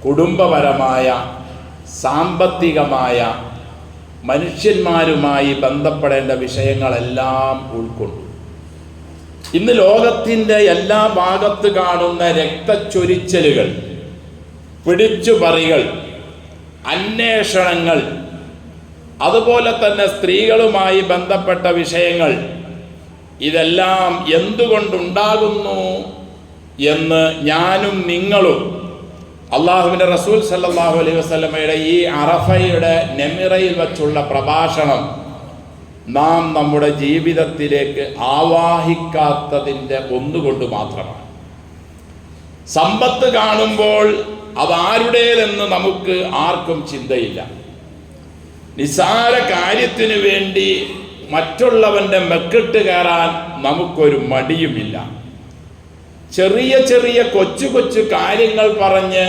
കുടുംബപരമായ, സാമ്പത്തികമായ, മനുഷ്യന്മാരുമായി ബന്ധപ്പെടേണ്ട വിഷയങ്ങളെല്ലാം ഉൾക്കൊണ്ടു. ഇന്ന് ലോകത്തിൻ്റെ എല്ലാ ഭാഗത്ത് കാണുന്ന രക്തച്ചൊരിച്ചലുകൾ, പിടിച്ചുപറികൾ, അന്വേഷണങ്ങൾ, അതുപോലെ തന്നെ സ്ത്രീകളുമായി ബന്ധപ്പെട്ട വിഷയങ്ങൾ, ഇതെല്ലാം എന്തുകൊണ്ടുണ്ടാകുന്നു എന്ന് ഞാനും നിങ്ങളും അള്ളാഹുവിൻ്റെ റസൂൽ സല്ലല്ലാഹു അലൈഹി വസല്ലമയുടെ ഈ അറഫയുടെ നെമിറയിൽ വച്ചുള്ള പ്രഭാഷണം നാം നമ്മുടെ ജീവിതത്തിലേക്ക് ആവാഹിക്കാത്തതിൻ്റെ ഒന്നുകൊണ്ട് മാത്രമാണ്. സമ്പത്ത് കാണുമ്പോൾ അതാരുടേതെന്ന് നമുക്ക് ആർക്കും ചിന്തയില്ല. നിസ്സാര കാര്യത്തിനു വേണ്ടി മറ്റുള്ളവൻ്റെ മെക്കിട്ട് കയറാൻ നമുക്കൊരു മടിയുമില്ല. ചെറിയ ചെറിയ കൊച്ചു കൊച്ചു കാര്യങ്ങൾ പറഞ്ഞ്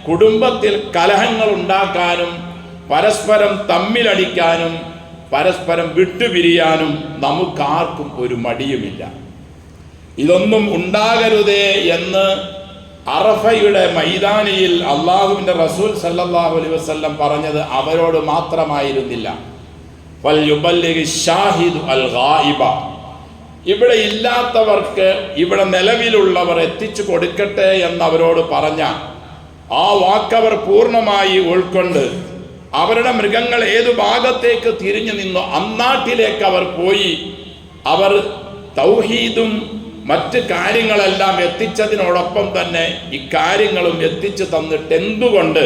കുടുംബത്തിൽ കലഹങ്ങൾ ഉണ്ടാക്കാനും പരസ്പരം തമ്മിലടിക്കാനും പരസ്പരം വിട്ടുപിരിയാനും നമുക്കാർക്കും ഒരു മടിയുമില്ല. ഇതൊന്നും ഉണ്ടാകരുതേ എന്ന് അറഫയുടെ മൈതാനിയിൽ അള്ളാഹുവിൻ്റെ റസൂൽ സല്ലല്ലാഹു അലൈഹി വസല്ലം പറഞ്ഞത് അവരോട് മാത്രമായിരുന്നില്ല. ഫൽയുബല്ലിഗി ഷാഹിദു അൽ ഗായിബ, ഇവിടെ ഇല്ലാത്തവർക്ക് ഇവിടെ നിലവിലുള്ളവർ എത്തിച്ചു കൊടുക്കട്ടെ എന്നവരോട് പറഞ്ഞ ആ വാക്കവർ പൂർണ്ണമായി ഉൾക്കൊണ്ട് അവരുടെ മൃഗങ്ങൾ ഏതു ഭാഗത്തേക്ക് തിരിഞ്ഞു നിന്നോ അന്നാട്ടിലേക്ക് അവർ പോയി അവർ തൗഹീദും മറ്റ് കാര്യങ്ങളെല്ലാം എത്തിച്ചതിനോടൊപ്പം തന്നെ ഇക്കാര്യങ്ങളും എത്തിച്ചു തന്നിട്ട് എന്തുകൊണ്ട്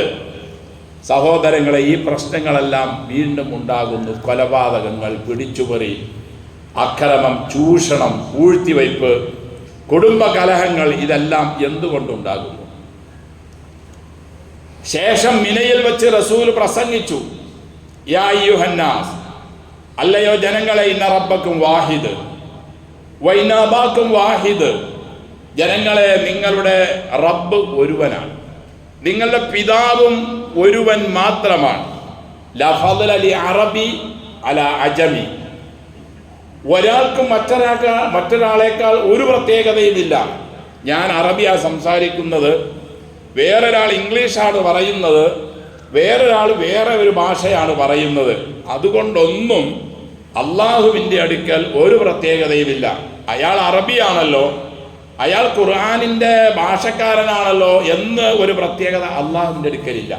സഹോദരങ്ങളെ ഈ പ്രശ്നങ്ങളെല്ലാം വീണ്ടും ഉണ്ടാകുന്നു? കൊലപാതകങ്ങൾ, പിടിച്ചുപറി, അക്രമം, ചൂഷണം, പൂഴ്ത്തിവയ്പ്, കുടുംബ കലഹങ്ങൾ, ഇതെല്ലാം എന്തുകൊണ്ടുണ്ടാകുന്നു? ശേഷം മിനയിൽ വെച്ച് റസൂൽ പ്രസംഗിച്ചു, യാ അയ്യുഹന്നാസ്, അല്ലയോ ജനങ്ങളെ, ഇന്ന റബ്ബക്കും വാഹിദ് വഇന്ന അബാക്കും വാഹിദ്, ജനങ്ങളെ, നിങ്ങളുടെ റബ്ബ് ഒരുവനാണ്, നിങ്ങളുടെ പിതാവും ഒരുവൻ മാത്രമാണ്. ലാ ഫളല ലി അറബി അലാ അജമി, ഒരാൾക്കും മറ്റൊരാളേക്കാൾ ഒരു പ്രത്യേകതയുമില്ല. ഞാൻ അറബിയാ സംസാരിക്കുന്നത്, വേറൊരാൾ ഇംഗ്ലീഷാണ് പറയുന്നത്, വേറൊരാൾ വേറെ ഒരു ഭാഷയാണ് പറയുന്നത്. അതുകൊണ്ടൊന്നും അള്ളാഹുവിൻ്റെ അടുക്കൽ ഒരു പ്രത്യേകതയുമില്ല. അയാൾ അറബിയാണല്ലോ, അയാൾ ഖുർആനിൻ്റെ ഭാഷക്കാരനാണല്ലോ എന്ന് ഒരു പ്രത്യേകത അള്ളാഹുവിൻ്റെ അടുക്കലില്ല.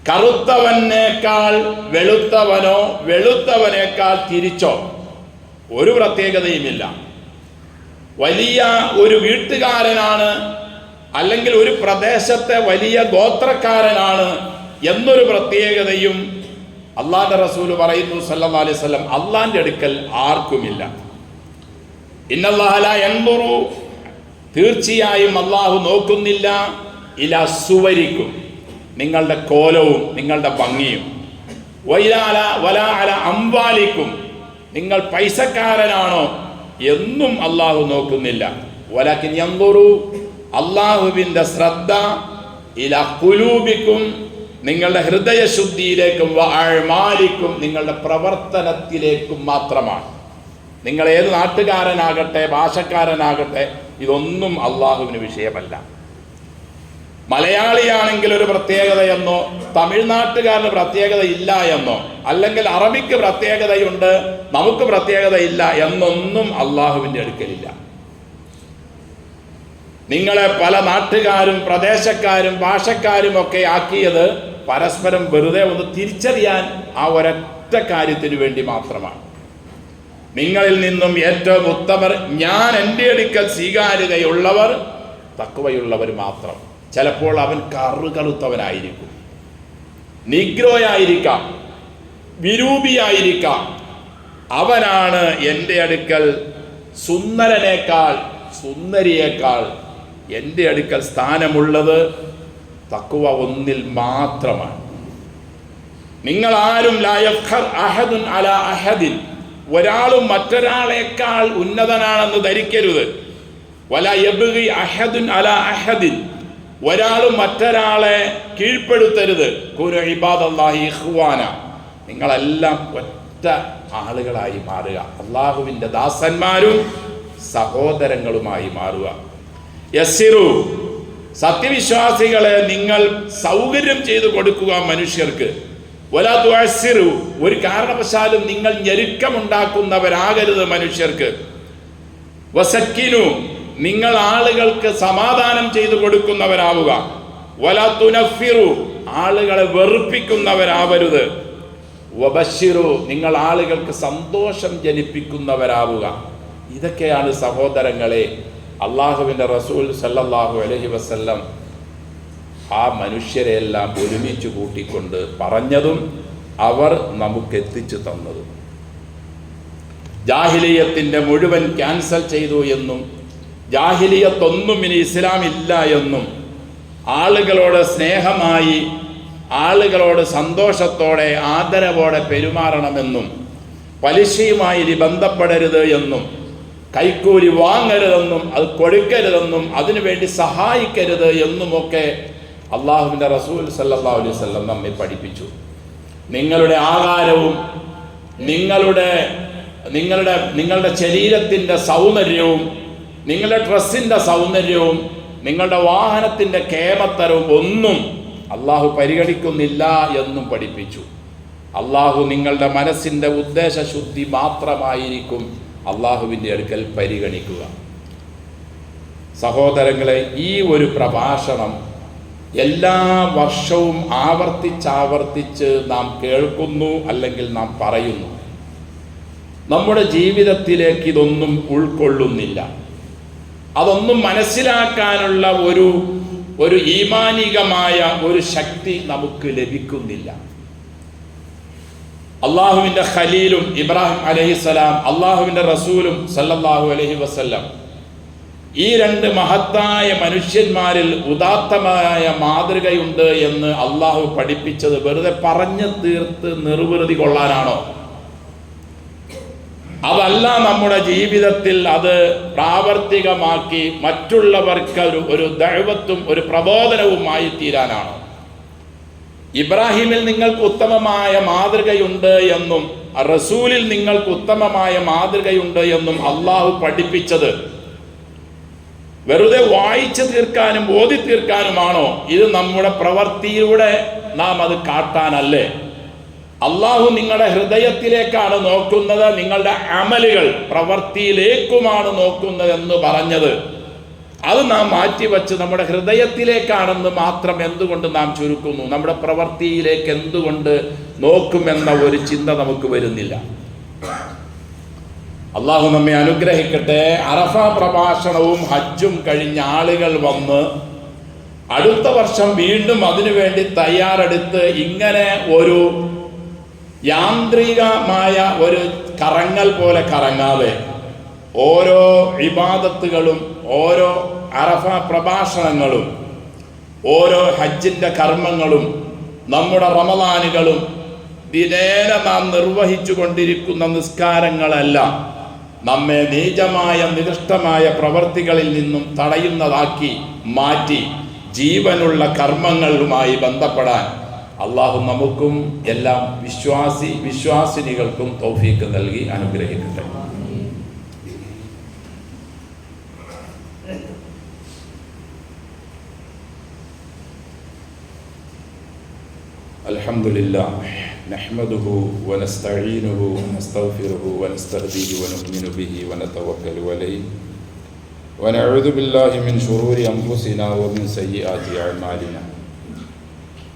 കറുത്തവനേക്കാൾ വെളുത്തവനോ വെളുത്തവനേക്കാൾ തിരിച്ചോ ഒരു പ്രത്യേകതയുമില്ല. വലിയ ഒരു വീട്ടുകാരനാണ് അല്ലെങ്കിൽ ഒരു പ്രദേശത്തെ വലിയ ഗോത്രക്കാരനാണ് എന്നൊരു പ്രത്യേകതയും അള്ളാഹുവിൻ്റെ റസൂല് പറയുന്നു സല്ലല്ലാഹു അലൈഹി വസല്ലം അള്ളാഹിൻ്റെ അടുക്കൽ ആർക്കുമില്ല. ഇന്നല്ലാഹ ലാ യൻദുറു, തീർച്ചയായും അള്ളാഹു നോക്കുന്നില്ല, ഇലാ സുവരിക്കും, നിങ്ങളുടെ കോലവും നിങ്ങളുടെ ഭംഗിയും, വലാ അലാ അംവാലിക്കും, നിങ്ങൾ പൈസക്കാരനാണോ എന്നും അള്ളാഹു നോക്കുന്നില്ല. വലാകിൻ യൻദുറു, അള്ളാഹുവിൻ്റെ ശ്രദ്ധ ഇലാ ഖുലൂബിക്കും, നിങ്ങളുടെ ഹൃദയശുദ്ധിയിലേക്കും വഅഅ്മാലിക്കും, നിങ്ങളുടെ പ്രവർത്തനത്തിലേക്കും മാത്രമാണ്. നിങ്ങൾ ഏത് നാട്ടുകാരനാകട്ടെ ഭാഷക്കാരനാകട്ടെ ഇതൊന്നും അള്ളാഹുവിന് വിഷയമല്ല. മലയാളിയാണെങ്കിൽ ഒരു പ്രത്യേകതയെന്നോ തമിഴ്നാട്ടുകാരന് പ്രത്യേകത ഇല്ല എന്നോ അല്ലെങ്കിൽ അറബിക്ക് പ്രത്യേകതയുണ്ട് നമുക്ക് പ്രത്യേകതയില്ല എന്നൊന്നും അള്ളാഹുവിൻ്റെ അടുക്കലില്ല. നിങ്ങളെ പല നാട്ടുകാരും പ്രദേശക്കാരും ഭാഷക്കാരും ഒക്കെ ആക്കിയത് പരസ്പരം വെറുതെ ഒന്ന് തിരിച്ചറിയാൻ ആ ഒരൊറ്റ കാര്യത്തിന് വേണ്ടി മാത്രമാണ്. നിങ്ങളിൽ നിന്നും ഏറ്റവും ഉത്തമർ ഞാൻ എൻ്റെ അടുക്കൽ സ്വീകാര്യതയുള്ളവർ തഖ്വയുള്ളവർ മാത്രം. ചിലപ്പോൾ അവൻ കറുകറുത്തവനായിരിക്കും, നിഗ്രോയായിരിക്കാം, വിരൂപിയായിരിക്കാം, അവനാണ് എൻ്റെ അടുക്കൽ സുന്ദരനേക്കാൾ സുന്ദരിയേക്കാൾ എൻ്റെ അടുക്കൽ സ്ഥാനമുള്ളത്. തഖ്വ ഒന്നിൽ മാത്രമാണ്. നിങ്ങൾ ആരും ലാ യഫ്ഖർ അഹദുൻ അലാ അഹദിൻ, ഒരാളും മറ്റൊരാളേക്കാൾ ഉന്നതനാണെന്ന് ധരിക്കരുത്. വലാ യബ്ഗി അഹദുൻ അലാ അഹദിൻ, ഒരാളും മറ്റൊരാളെ കീഴ്പ്പെടുത്തരുത്. കുനു ഇബാദല്ലാഹി ഇഖ്വാന, നിങ്ങളെല്ലാം ഒറ്റ ആളുകളായി മാറുക, അള്ളാഹുവിൻ്റെ ദാസന്മാരും സഹോദരങ്ങളുമായി മാറുക. യസ്സിറു, സത്യവിശ്വാസികളെ നിങ്ങൾ സൗകര്യം ചെയ്തു കൊടുക്കുക മനുഷ്യർക്ക്. വലാ തുഅസ്സിറു, ഒരു കാരണവശാലും നിങ്ങൾ ഞെരുക്കമുണ്ടാക്കുന്നവരാകരുത് മനുഷ്യർക്ക്. വസക്കിനു, നിങ്ങൾ ആളുകൾക്ക് സമാധാനം ചെയ്തു കൊടുക്കുന്നവരാവുക. വലാ തുനഫിറു, ആളുകളെ വെറുപ്പിക്കുന്നവരാവരുത്. വബശ്ശിറു, നിങ്ങൾ ആളുകൾക്ക് സന്തോഷം ജനിപ്പിക്കുന്നവരാവുക. ഇതൊക്കെയാണ് സഹോദരങ്ങളെ അള്ളാഹുവിൻ്റെ റസൂൽ സല്ലല്ലാഹു അലൈഹി വസല്ലം ആ മനുഷ്യരെയെല്ലാം ഒരുമിച്ച് കൂട്ടിക്കൊണ്ട് പറഞ്ഞതും അവർ നമുക്ക് എത്തിച്ചു തന്നതും. ജാഹിലിയത്തിൻ്റെ മുഴുവൻ ക്യാൻസൽ ചെയ്തു എന്നും ജാഹിലിയത്തൊന്നും ഇനി ഇസ്ലാം ഇല്ല എന്നും ആളുകളോട് സ്നേഹമായി ആളുകളോട് സന്തോഷത്തോടെ ആദരവോടെ പെരുമാറണമെന്നും പലിശയുമായി ബന്ധപ്പെടരുത് എന്നും കൈക്കൂലി വാങ്ങരുതെന്നും അത് കൊടുക്കരുതെന്നും അതിനുവേണ്ടി സഹായിക്കരുത് എന്നുമൊക്കെ അള്ളാഹുവിൻ്റെ റസൂൽ സല്ലല്ലാഹു അലൈഹി വസല്ലം നമ്മെ പഠിപ്പിച്ചു. നിങ്ങളുടെ ആകാരവും നിങ്ങളുടെ ശരീരത്തിൻ്റെ സൗന്ദര്യവും നിങ്ങളുടെ ഡ്രസ്സിൻ്റെ സൗന്ദര്യവും നിങ്ങളുടെ വാഹനത്തിൻ്റെ കേമത്തരവും ഒന്നും അള്ളാഹു പരിഗണിക്കുന്നില്ല എന്നും പഠിപ്പിച്ചു. അള്ളാഹു നിങ്ങളുടെ മനസ്സിൻ്റെ ഉദ്ദേശശുദ്ധി മാത്രമായിരിക്കും അള്ളാഹുവിൻ്റെ അടുക്കൽ പരിഗണിക്കുക. സഹോദരങ്ങളെ, ഈ ഒരു പ്രഭാഷണം എല്ലാ വർഷവും ആവർത്തിച്ചാവർത്തിച്ച് നാം കേൾക്കുന്നു, അല്ലെങ്കിൽ നാം പറയുന്നു. നമ്മുടെ ജീവിതത്തിലേക്ക് ഇതൊന്നും ഉൾക്കൊള്ളുന്നില്ല. അതൊന്നും മനസ്സിലാക്കാനുള്ള ഒരു ഈമാനികമായ ഒരു ശക്തി നമുക്ക് ലഭിക്കുന്നില്ല. അള്ളാഹുവിൻ്റെ ഖലീലും ഇബ്രാഹിം അലൈഹിസ്സലാം, അള്ളാഹുവിൻ്റെ റസൂലും സല്ലല്ലാഹു അലൈഹി വസല്ലം, ഈ രണ്ട് മഹത്തായ മനുഷ്യന്മാരിൽ ഉദാത്തമായ മാതൃകയുണ്ട് എന്ന് അള്ളാഹു പഠിപ്പിച്ചത് വെറുതെ പറഞ്ഞു തീർത്ത് നിർവൃതി കൊള്ളാനാണോ? അതല്ല, നമ്മുടെ ജീവിതത്തിൽ അത് പ്രാവർത്തികമാക്കി മറ്റുള്ളവർക്ക് ഒരു ദഅവത്തും ഒരു പ്രബോധനവുമായി തീരാനാണോ? ഇബ്രാഹിമിൽ നിങ്ങൾക്ക് ഉത്തമമായ മാതൃകയുണ്ട് എന്നും റസൂലിൽ നിങ്ങൾക്ക് ഉത്തമമായ മാതൃകയുണ്ട് എന്നും അള്ളാഹു പഠിപ്പിച്ചത് വെറുതെ വായിച്ചു തീർക്കാനും ഓതി തീർക്കാനുമാണോ? ഇത് നമ്മുടെ പ്രവൃത്തിയിലൂടെ നാം അത് കാട്ടാനല്ലേ? അള്ളാഹു നിങ്ങളുടെ ഹൃദയത്തിലേക്കാണ് നോക്കുന്നത്, നിങ്ങളുടെ അമലുകൾ പ്രവൃത്തിയിലേക്കുമാണ് നോക്കുന്നത് എന്ന് പറഞ്ഞത്. അത് നാം മാറ്റിവെച്ച് നമ്മുടെ ഹൃദയത്തിലേക്കാണെന്ന് മാത്രം എന്തുകൊണ്ട് നാം ചുരുക്കുന്നു? നമ്മുടെ പ്രവൃത്തിയിലേക്ക് എന്തുകൊണ്ട് നോക്കുമെന്ന ഒരു ചിന്ത നമുക്ക് വരുന്നില്ല. അള്ളാഹു നമ്മെ അനുഗ്രഹിക്കട്ടെ. അറഫ പ്രഭാഷണവും ഹജ്ജും കഴിഞ്ഞ ആളുകൾ വന്ന് അടുത്ത വർഷം വീണ്ടും അതിനുവേണ്ടി തയ്യാറെടുത്ത് ഇങ്ങനെ ഒരു യാന്ത്രികമായ ഒരു കറങ്ങൽ പോലെ കറങ്ങാതെ ഓരോ ഇബാദത്തുകളും ഓരോ അറഫ പ്രഭാഷണങ്ങളും ഓരോ ഹജ്ജിൻ്റെ കർമ്മങ്ങളും നമ്മുടെ റമദാനുകളും ദിനേന നാം നിർവഹിച്ചു കൊണ്ടിരിക്കുന്ന നിസ്കാരങ്ങളെല്ലാം നമ്മെ നീചമായ നികൃഷ്ടമായ പ്രവൃത്തികളിൽ നിന്നും തടയുന്നതാക്കി മാറ്റി ജീവനുള്ള കർമ്മങ്ങളുമായി ബന്ധപ്പെടാൻ അള്ളാഹു നമുക്കും എല്ലാം വിശ്വാസിനികൾക്കും തൗഫീക്ക് നൽകി അനുഗ്രഹിക്കട്ടെ. അൽഹംദുലില്ലാഹ് നഹ്മദുഹു വനസ്തഈനുഹു വനസ്തഗ്ഫിറുഹു വനസ്തഹ്ദിഹി വനുഅ്മിനു ബിഹി വനതവക്കലു അലൈഹി വനഊദു ബില്ലാഹി മിൻ ശുറൂരി അൻഫുസിനാ വമിൻ സയ്യിആതി അഅ്മാലിനാ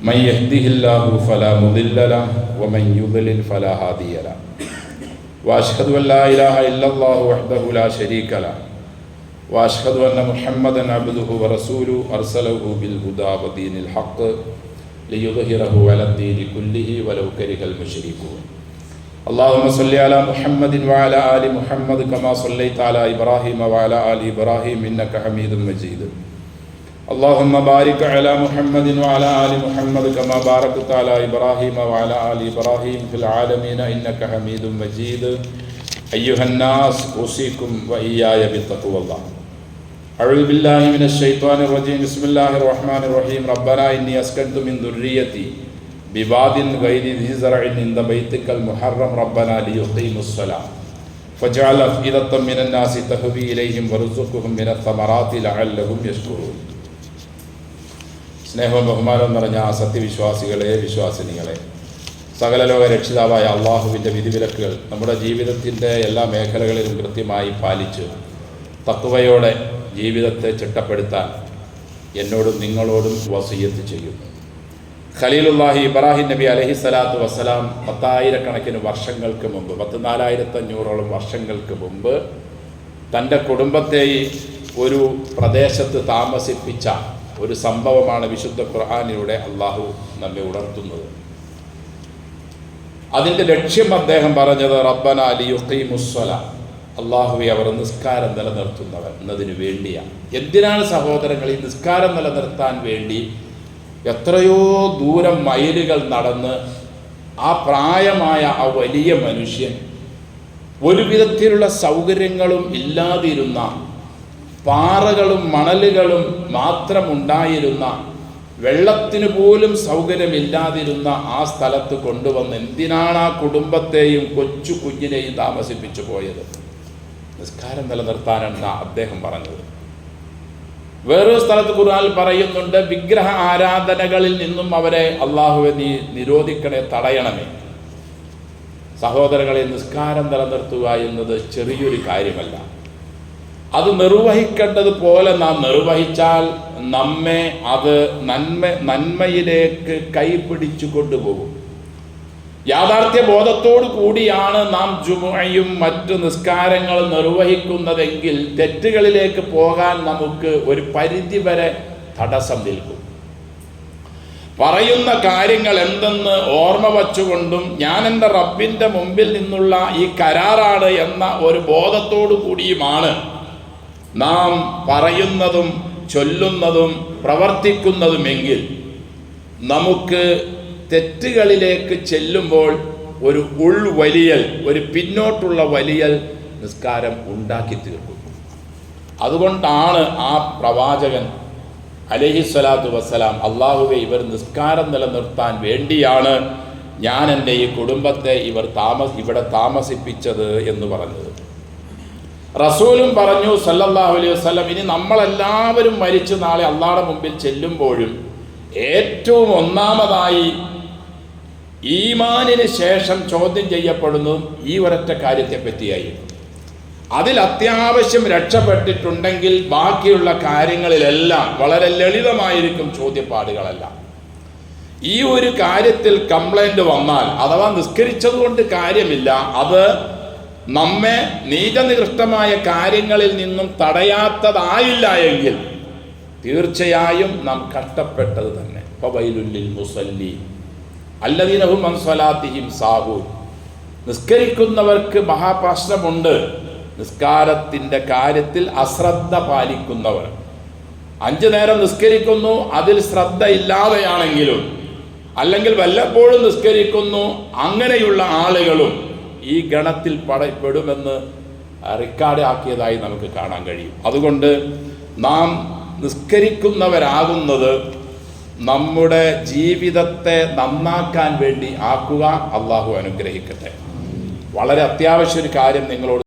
മൻ യഹ്ദിഹില്ലാഹു ഫലാ മുദില്ല ലഹു വമൻ യുദ്ലിൽ ഫലാ ഹാദിയ ലഹു വഅശ്ഹദു അൻ ലാ ഇലാഹ ഇല്ലല്ലാഹു വഹ്ദഹു ലാ ശരീക ലഹു വഅശ്ഹദു അന്ന മുഹമ്മദൻ അബ്ദുഹു വറസൂലുഹു അർസലഹു ബിൽ ഹുദാ വദീനിൽ ഹഖ് ലിയുദ്ഹിറഹു അലദ്ദീനി കുല്ലിഹി വലൗ കരിഹൽ മുശ്രികൂൻ. അല്ലാഹുമ്മ സ്വല്ലി അലാ മുഹമ്മദിൻ വഅലാ ആലി മുഹമ്മദ് കമാ സ്വല്ലൈത അലാ ഇബ്രാഹീമ വഅലാ ആലി ഇബ്രാഹീം ഇന്നക ഹമീദും മജീദ്. اللهم بارك على محمد وعلى آل محمد كما باركت على إبراهيم وعلى آل إبراهيم في العالمين إنك حميد مجيد. أيها الناس أوصيكم وإياي بتقوى الله. أعوذ بالله من الشيطان الرجيم. بسم الله الرحمن الرحيم. ربنا إني أسكنت من ذريتي بواد غير ذي زرع عند بيتك المحرم ربنا ليقيموا الصلاة فاجعل أفئدة من الناس تهوي إليهم وارزقهم من الثمرات لعلهم يشكرون. സ്നേഹവും ബഹുമാനവും നിറഞ്ഞ സത്യവിശ്വാസികളെ, വിശ്വാസിനികളെ, സകല ലോക രക്ഷിതാവായ അള്ളാഹുവിൻ്റെ വിധിവിലക്കുകൾ നമ്മുടെ ജീവിതത്തിൻ്റെ എല്ലാ മേഖലകളിലും കൃത്യമായി പാലിച്ച് തഖ്വയോടെ ജീവിതത്തെ ചിട്ടപ്പെടുത്താൻ എന്നോടും നിങ്ങളോടും വസിയ്യത്ത് ചെയ്യുന്നു. ഖലീലുല്ലാഹി ഇബ്രാഹിം നബി അലൈഹിസ്സലാത്തു വസ്സലാം 10,000 വർഷങ്ങൾക്ക് മുമ്പ്, 14,500 വർഷങ്ങൾക്ക് മുമ്പ് തൻ്റെ കുടുംബത്തെ ഒരു പ്രദേശത്ത് താമസിപ്പിച്ച ഒരു സംഭവമാണ് വിശുദ്ധ ഖുർആനിലൂടെ അള്ളാഹു നമ്മെ ഉണർത്തുന്നത്. അതിൻ്റെ ലക്ഷ്യം അദ്ദേഹം പറഞ്ഞത് റബ്ബന ലിയുഖീമുസ്സലാ, അള്ളാഹുവെ അവർ നിസ്കാരം നിലനിർത്തുന്നവർ എന്നതിനു വേണ്ടിയാണ്. എന്തിനാണ് സഹോദരങ്ങൾ ഈ നിസ്കാരം നിലനിർത്താൻ വേണ്ടി എത്രയോ ദൂരം മൈലുകൾ നടന്ന് ആ പ്രായമായ ആ വലിയ മനുഷ്യൻ ഒരു വിധത്തിലുള്ള സൗകര്യങ്ങളും ഇല്ലാതിരുന്ന, പാറകളും മണലുകളും മാത്രമുണ്ടായിരുന്ന, വെള്ളത്തിന് പോലും സൗകര്യമില്ലാതിരുന്ന ആ സ്ഥലത്ത് കൊണ്ടുവന്ന് എന്തിനാണ് ആ കുടുംബത്തെയും കൊച്ചു കുഞ്ഞിനെയും താമസിപ്പിച്ചു പോയത്? നിസ്കാരം നിലനിർത്താനാണ് അദ്ദേഹം പറഞ്ഞത്. വേറൊരു സ്ഥലത്ത് ഖുർആനിൽ പറയുന്നുണ്ട്, വിഗ്രഹ ആരാധനകളിൽ നിന്നും അവരെ അള്ളാഹുവെ നീ നിരോധിക്കണേ, തടയണമേ. സഹോദരങ്ങളെ, നിസ്കാരം നിലനിർത്തുക എന്നത് ചെറിയൊരു കാര്യമല്ല. അത് നിർവഹിക്കേണ്ടതുപോലെ നാം നിർവഹിച്ചാൽ നമ്മെ അത് നന്മയിലേക്ക് കൈപിടിച്ചു കൊണ്ടുപോകും. യാഥാർത്ഥ്യ ബോധത്തോടു കൂടിയാണ് നാം ജുമുഅയും മറ്റു നിസ്കാരങ്ങളും നിർവഹിക്കുന്നതെങ്കിൽ തെറ്റുകളിലേക്ക് പോകാൻ നമുക്ക് ഒരു പരിധിവരെ തടസ്സം നിൽക്കും. പറയുന്ന കാര്യങ്ങൾ എന്തെന്ന് ഓർമ്മ വച്ചുകൊണ്ടും ഞാൻ എൻ്റെ റബ്ബിൻ്റെ മുമ്പിൽ നിന്നുള്ള ഈ കരാറാണ് എന്ന ഒരു ബോധത്തോടു കൂടിയുമാണ് നാം പറയുന്നതും ചൊല്ലുന്നതും പ്രവർത്തിക്കുന്നതുമെങ്കിൽ നമുക്ക് തെറ്റുകളിലേക്ക് ചെല്ലുമ്പോൾ ഒരു ഉൾവലിയൽ, ഒരു പിന്നോട്ടുള്ള വലിയൽ നിസ്കാരം ഉണ്ടാക്കി തീർക്കും. അതുകൊണ്ടാണ് ആ പ്രവാചകൻ അലൈഹിസ്സലാത്തു വസ്സലാം അള്ളാഹുവെ ഇവർ നിസ്കാരം നിലനിർത്താൻ വേണ്ടിയാണ് ഞാൻ എൻ്റെ ഈ കുടുംബത്തെ ഇവിടെ താമസിപ്പിച്ചത് എന്ന് പറഞ്ഞത്. റസൂലും പറഞ്ഞു സല്ലല്ലാഹു അലൈഹി വസല്ലം, ഇനി നമ്മളെല്ലാവരും മരിച്ച് നാളെ അള്ളാഹുവിന്റെ മുമ്പിൽ ചെല്ലുമ്പോഴും ഏറ്റവും ഒന്നാമതായി ഈമാനിന് ശേഷം ചോദ്യം ചെയ്യപ്പെടുന്നതും ഈ ഒരൊറ്റ കാര്യത്തെ പറ്റിയായിരുന്നു. അതിൽ അത്യാവശ്യം രക്ഷപ്പെട്ടിട്ടുണ്ടെങ്കിൽ ബാക്കിയുള്ള കാര്യങ്ങളിലെല്ലാം വളരെ ലളിതമായിരിക്കും ചോദ്യപ്പാടുകളെല്ലാം. ഈ ഒരു കാര്യത്തിൽ കംപ്ലൈന്റ് വന്നാൽ അഥവാ നിസ്കരിച്ചതുകൊണ്ട് കാര്യമില്ല, അത് നമ്മെ നീചനികൃഷ്ടമായ കാര്യങ്ങളിൽ നിന്നും തടയാത്തതായില്ല എങ്കിൽ തീർച്ചയായും നാം കഷ്ടപ്പെട്ടത് തന്നെ. ഫവൈലുൽ മുസല്ലീൻ അല്ലദീന ഹും അൻ സ്വലാത്തിഹിം സാഹൂൻ. നിസ്കരിക്കുന്നവർക്ക് മഹാപ്രശ്നമുണ്ട്. നിസ്കാരത്തിൻ്റെ കാര്യത്തിൽ അശ്രദ്ധ പാലിക്കുന്നവർ. 5 നേരം നിസ്കരിക്കുന്നു, അതിൽ ശ്രദ്ധ ഇല്ലാതെയാണെങ്കിലും, അല്ലെങ്കിൽ വല്ലപ്പോഴും നിസ്കരിക്കുന്നു, അങ്ങനെയുള്ള ആളുകളും ഈ ഗണത്തിൽ പെടുമെന്ന് റെക്കോർഡ് ആക്കിയതായി നമുക്ക് കാണാൻ കഴിയും. അതുകൊണ്ട് നാം നിസ്കരിക്കുന്നവരാകുന്നത് നമ്മുടെ ജീവിതത്തെ നന്നാക്കാൻ വേണ്ടി ആക്കുക. അള്ളാഹു അനുഗ്രഹിക്കട്ടെ. വളരെ അത്യാവശ്യ ഒരു കാര്യം നിങ്ങളോട്